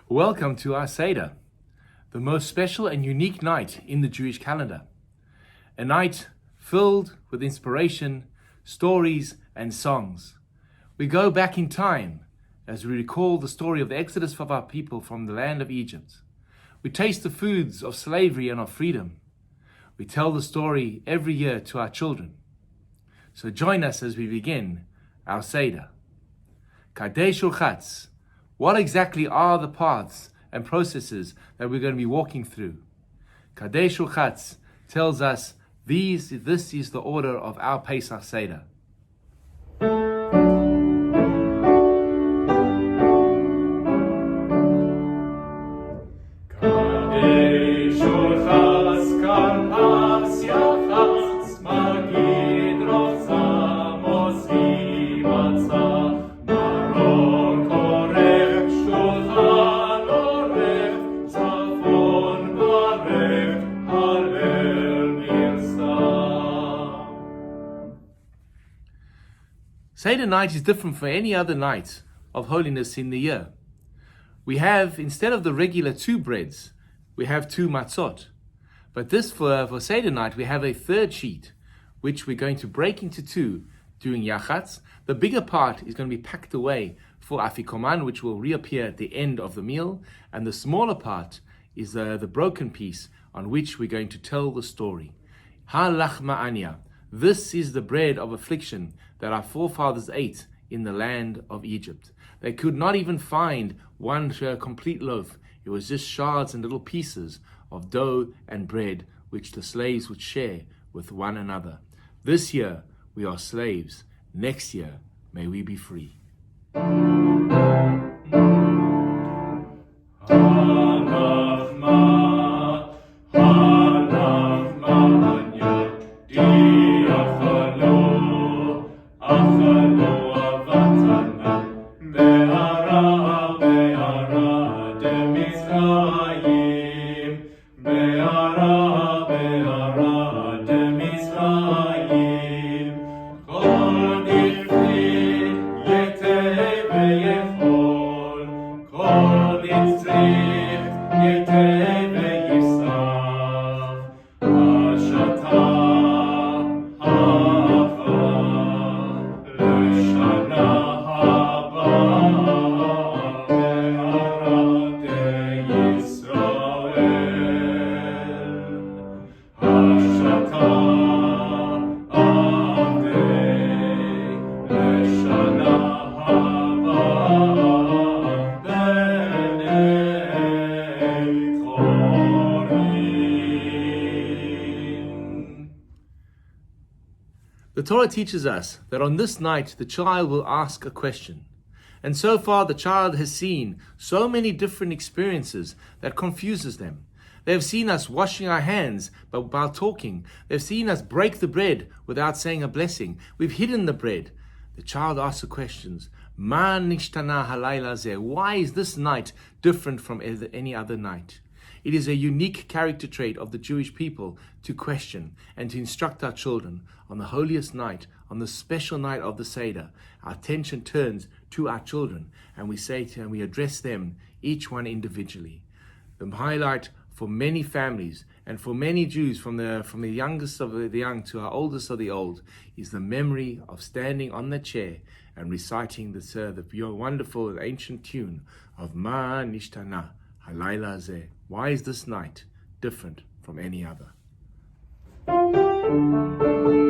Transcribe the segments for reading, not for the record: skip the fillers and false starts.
Welcome to our Seder, the most special and unique night in the Jewish calendar. A night filled with inspiration, stories, and songs. We go back in time as we recall the story of the exodus of our people from the land of Egypt. We taste the foods of slavery and of freedom. We tell the story every year to our children. So join us as we begin our Seder. Kadesh urchatz. What exactly are the paths and processes that we're going to be walking through? Kadesh urchatz tells us this is the order of our Pesach Seder. Seder night is different from any other night of holiness in the year. We have, instead of the regular 2 breads, we have 2 matzot. But this for Seder night, we have a third sheet, which we're going to break into 2 during urchatz. The bigger part is going to be packed away for afikoman, which will reappear at the end of the meal. And the smaller part is the broken piece on which we're going to tell the story. Lachma. This is the bread of affliction that our forefathers ate in the land of Egypt. They could not even find one complete loaf. It was just shards and little pieces of dough and bread which the slaves would share with one another. This year we are slaves. Next year may we be free. The Torah teaches us that on this night the child will ask a question. And so far the child has seen so many different experiences that confuses them. They have seen us washing our hands but while talking. They've seen us break the bread without saying a blessing. We've hidden the bread. The child asks the questions. Ma nishtana halayla zeh. Why is this night different from any other night? It is a unique character trait of the Jewish people to question and to instruct our children. On the holiest night, on the special night of the Seder, our attention turns to our children and we say to them, we address them, each one individually. The highlight for many families and for many Jews, from the youngest of the young to our oldest of the old, is the memory of standing on the chair and reciting the wonderful and ancient tune of Ma nishtana halayla zeh. Why is this night different from any other? Oh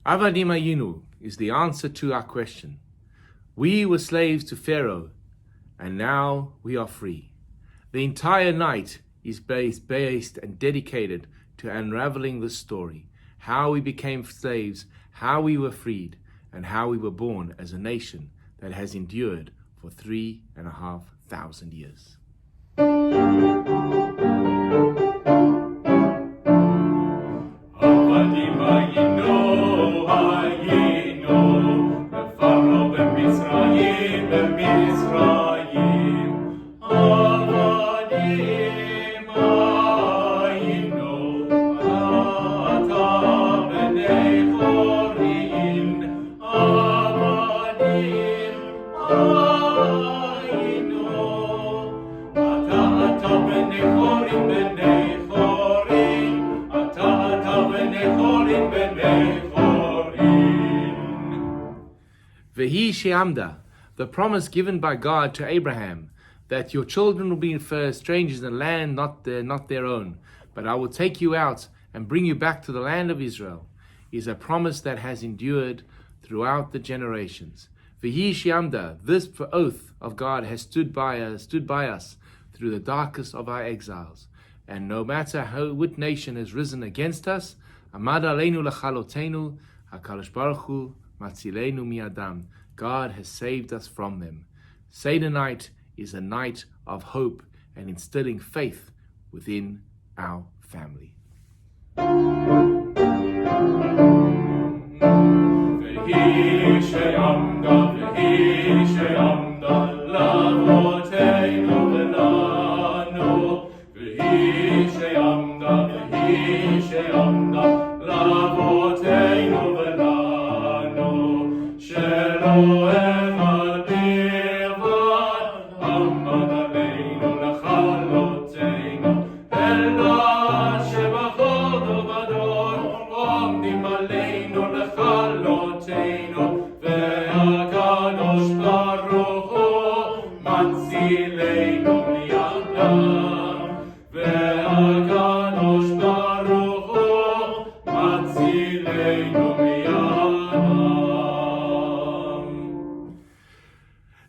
Avadim Ayinu is the answer to our question. We were slaves to Pharaoh, and now we are free. The entire night is based and dedicated to unraveling this story, how we became slaves, how we were freed, and how we were born as a nation that has endured for 3,500 years. Vehi she'amda, the promise given by God to Abraham, that your children will be strangers in a land not their own, but I will take you out and bring you back to the land of Israel, is a promise that has endured throughout the generations. Vehi she'amda, this oath of God has stood by us through the darkest of our exiles, and no matter what nation has risen against us, amad aleinu lechalotenu, HaKadosh Baruch Hu Matzilenu miadam. God has saved us from them. Seder night is a night of hope and instilling faith within our family.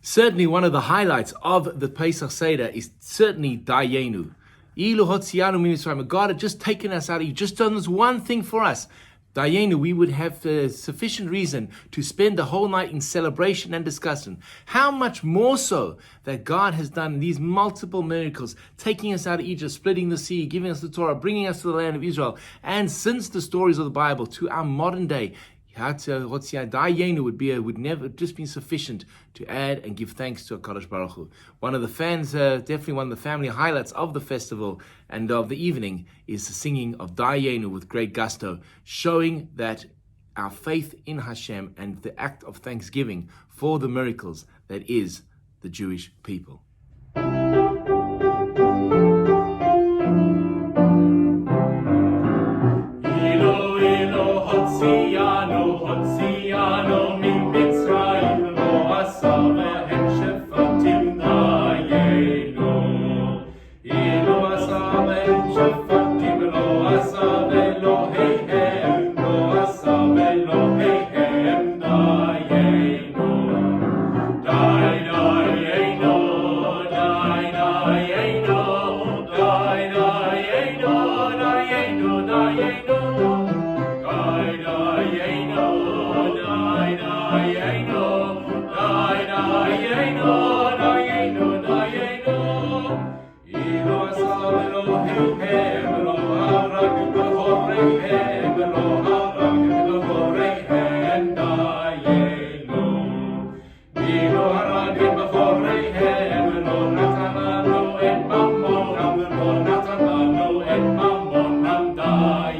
Certainly one of the highlights of the Pesach Seder is certainly dayeinu. God had just taken us out. He just done this one thing for us. Dayeinu, we would have sufficient reason to spend the whole night in celebration and discussion. How much more so that God has done these multiple miracles, taking us out of Egypt, splitting the sea, giving us the Torah, bringing us to the land of Israel. And since the stories of the Bible to our modern day, dayeinu would never just be sufficient to add and give thanks to HaKadosh Baruch Hu. One of the definitely one of the family highlights of the festival and of the evening is the singing of dayeinu with great gusto, showing that our faith in Hashem and the act of thanksgiving for the miracles that is the Jewish people.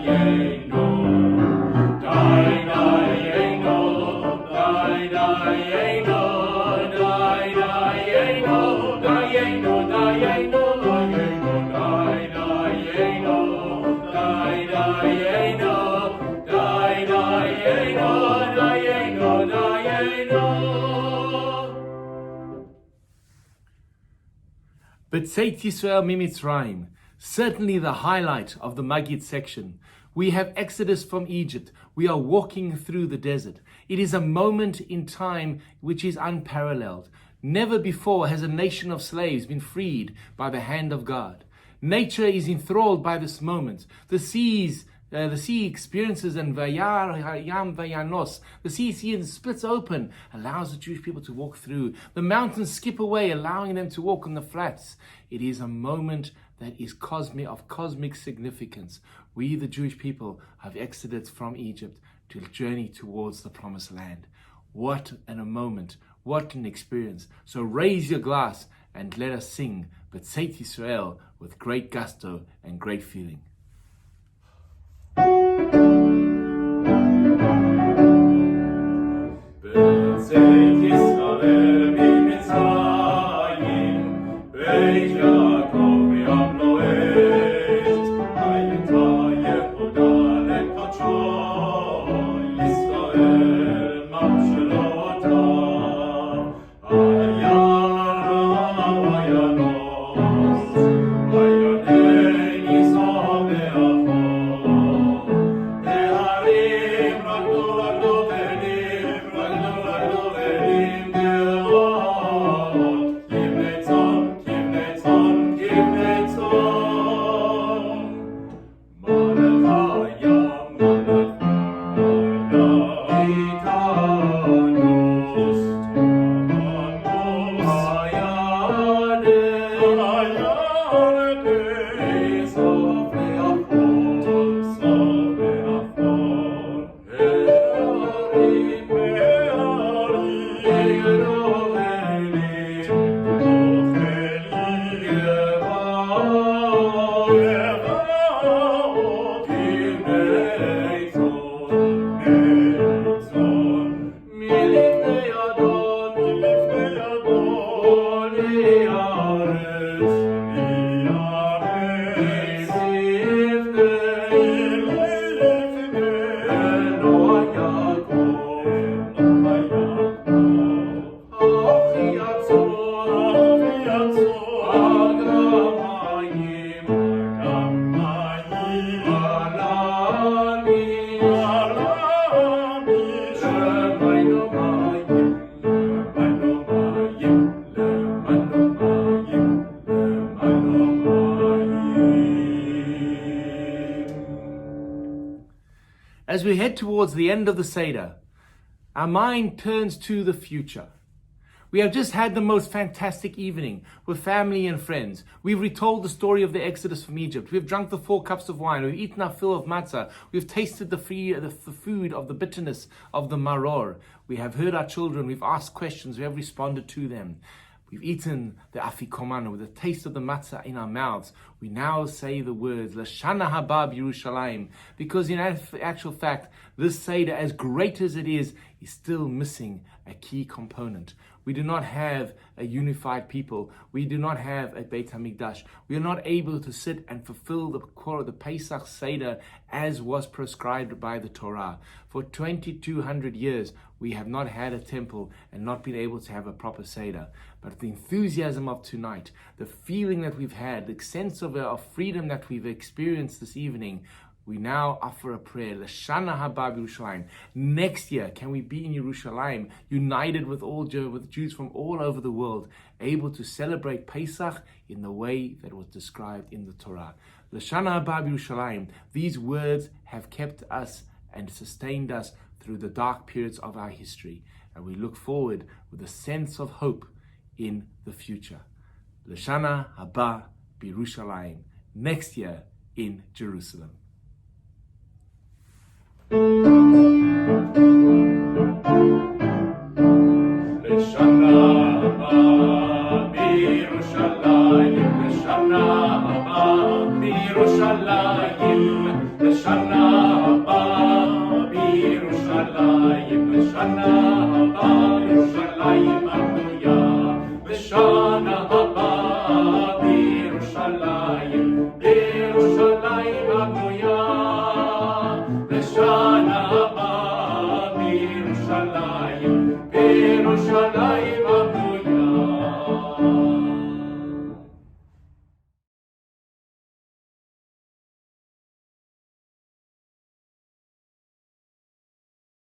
Yeah. B'tzeit Yisrael mimitzrayim. Certainly the highlight of the Maggid section. We have Exodus from Egypt. We are walking through the desert. It is a moment in time which is unparalleled. Never before has a nation of slaves been freed by the hand of God. Nature is enthralled by this moment. The sea experiences, and vayar yam vayanos. The sea splits open, allows the Jewish people to walk through. The mountains skip away, allowing them to walk on the flats. It is a moment that is of cosmic significance. We, the Jewish people, have exited from Egypt to journey towards the promised land. What a moment, what an experience. So raise your glass and let us sing B'tzeit Yisrael with great gusto and great feeling. B'tzeit Yisrael b'Mitzrayim, Beit Yaakov mi'Abnoet, Hayetayeh Hoda leKadsho, Yisrael mamshelotav, Hayar vayanos, Hayanei Yisrael be'achor, Deharim ragdu ragdu ve'elim, ragdu ve'elim de'ot, Kivnei tzon, Kivnei tzon, Kivnei tzon, Malach hayam, Malach hayam, Itanus, Hayanei, Sof le'achor, Sof le'achor, Deharim, Deharim, As we head towards the end of the Seder, our mind turns to the future. We have just had the most fantastic evening with family and friends. We've retold the story of the Exodus from Egypt. We've drunk the 4 cups of wine. We've eaten our fill of matzah. We've tasted the food of the bitterness of the maror. We have heard our children. We've asked questions. We have responded to them. We've eaten the afikoman with the taste of the matzah in our mouths. We now say the words, L'shana haba Yerushalayim, because in actual fact, this Seder, as great as it is still missing a key component. We do not have a unified people. We do not have a Beit HaMikdash. We are not able to sit and fulfill the Pesach Seder as was prescribed by the Torah. For 2,200 years, we have not had a temple and not been able to have a proper Seder. But the enthusiasm of tonight, the feeling that we've had, the sense of freedom that we've experienced this evening, we now offer a prayer. L'shana haba Yerushalayim. Next year, can we be in Yerushalayim, united with with Jews from all over the world, able to celebrate Pesach in the way that was described in the Torah. L'shana haba Yerushalayim. These words have kept us and sustained us through the dark periods of our history, and we look forward with a sense of hope in the future. L'shana haba Yerushalayim. Next year in Jerusalem.